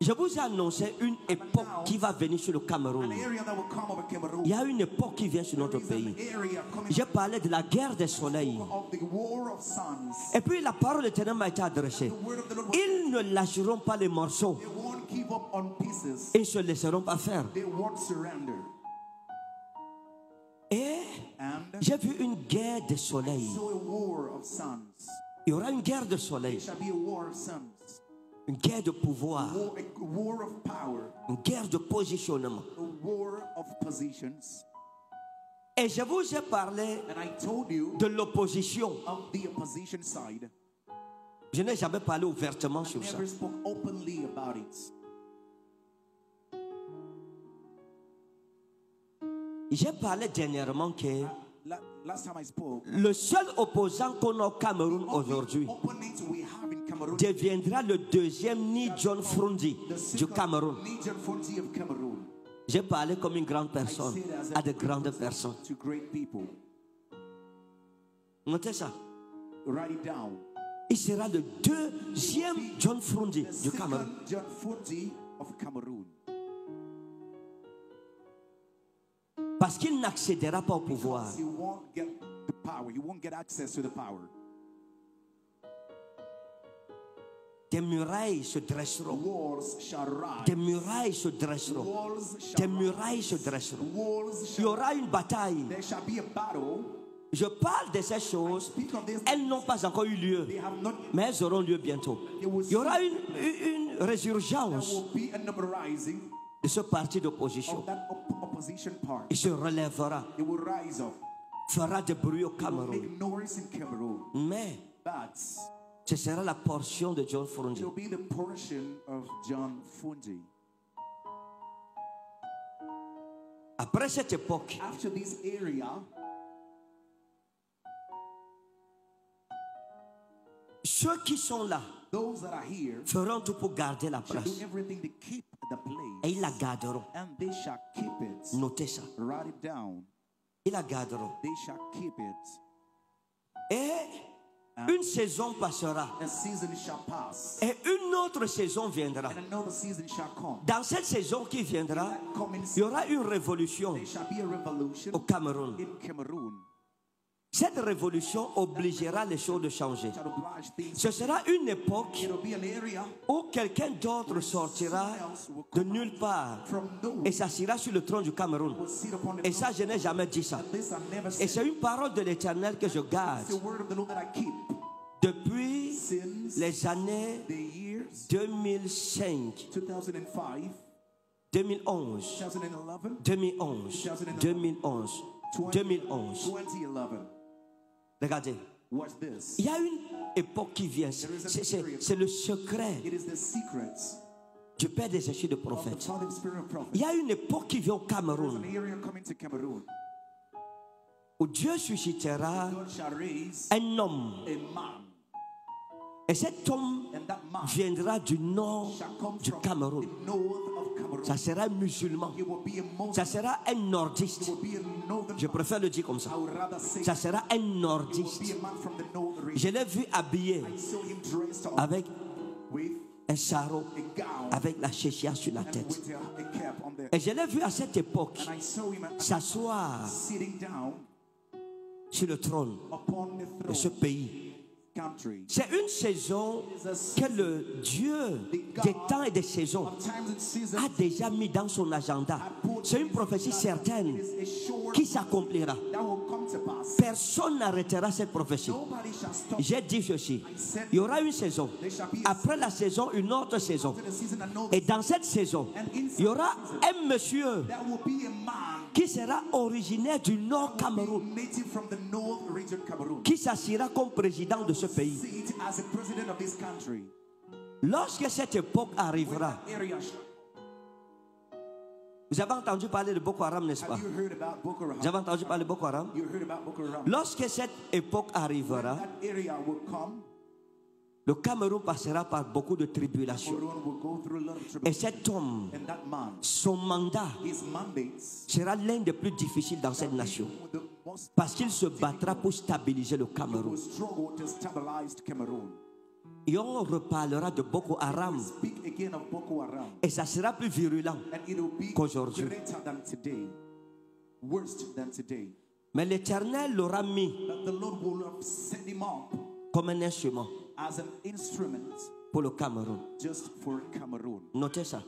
Je vous ai annoncé une époque qui va venir sur le Cameroun. Il y a une époque qui vient sur notre pays. J'ai parlé de la guerre des soleils. Et puis la parole de l'Éternel m'a été adressée. Ils ne lâcheront pas les morceaux. Ils ne se laisseront pas faire. Et j'ai vu une guerre des soleils. Il y aura une guerre de soleil. Une guerre de pouvoir. Une guerre de positionnement. Et je vous ai parlé de l'opposition. Je n'ai jamais parlé ouvertement sur ça. J'ai parlé dernièrement que le seul opposant qu'on a au Cameroun aujourd'hui deviendra le deuxième Ni John Frundi du Cameroun. J'ai parlé comme une grande personne à de grandes personnes. Notez ça. Il sera le deuxième John Frundi du Cameroun. Parce qu'il n'accédera pas au pouvoir. Des murailles se dresseront. Des murailles se dresseront. Des murailles se dresseront. Il y aura une bataille. Je parle de ces choses. Elles n'ont pas encore eu lieu. Mais elles auront lieu bientôt. Il y aura une résurgence de ce parti d'opposition. Il se relèvera. Fera de bruit au Cameroun. Mais ce sera la portion de John Frundi. Après cette époque, ceux qui sont là feront tout pour garder la place. Et ils la garderont. Notez ça. Ils la garderont. Et une saison passera. Et une autre saison viendra. Dans cette saison qui viendra, il y aura une révolution au Cameroun. Cette révolution obligera les choses de changer. Ce sera une époque où quelqu'un d'autre sortira de nulle part et s'assira sur le trône du Cameroun. Et ça, je n'ai jamais dit ça. Et c'est une parole de l'Éternel que je garde depuis les années 2005, 2011, 2011, 2011, 2011. Regardez, il y a une époque qui vient. C'est le secret du Père des esprits de prophètes. Il y a une époque qui vient au Cameroun où Dieu suscitera un homme. Et cet homme viendra du nord du Cameroun. Ça sera un musulman. Ça sera un nordiste. Je préfère le dire comme ça. Ça sera un nordiste. Je l'ai vu habillé avec un sarrau, avec la chéchia sur la tête. Et je l'ai vu à cette époque s'asseoir sur le trône de ce pays. C'est une saison que le Dieu des temps et des saisons a déjà mis dans son agenda. C'est une prophétie certaine qui s'accomplira. Personne n'arrêtera cette prophétie. J'ai dit ceci. Il y aura une saison. Après la saison, une autre saison. Et dans cette saison, il y aura un monsieur qui sera originaire du Nord Cameroun, qui s'assira comme président de ce pays. Lorsque cette époque arrivera, vous avez entendu parler de Boko Haram, n'est-ce pas? Vous avez entendu parler de Boko Haram? Lorsque cette époque arrivera, le Cameroun passera par beaucoup de tribulations. Et cet homme, son mandat sera l'un des plus difficiles dans cette nation. Parce qu'il se battra pour stabiliser le Cameroun. Et on reparlera de Boko Haram. Et ça sera plus virulent qu'aujourd'hui. Mais l'Éternel l'aura mis comme un instrument pour le Cameroun. Notez ça.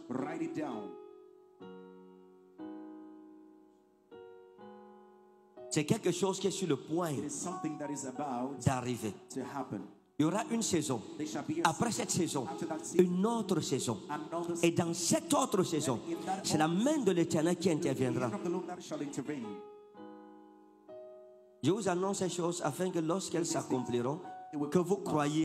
C'est quelque chose qui est sur le point d'arriver. Il y aura une saison. Après cette saison, une autre saison. Et dans cette autre saison, c'est la main de l'Éternel qui interviendra. Je vous annonce ces choses afin que lorsqu'elles s'accompliront, que vous croyez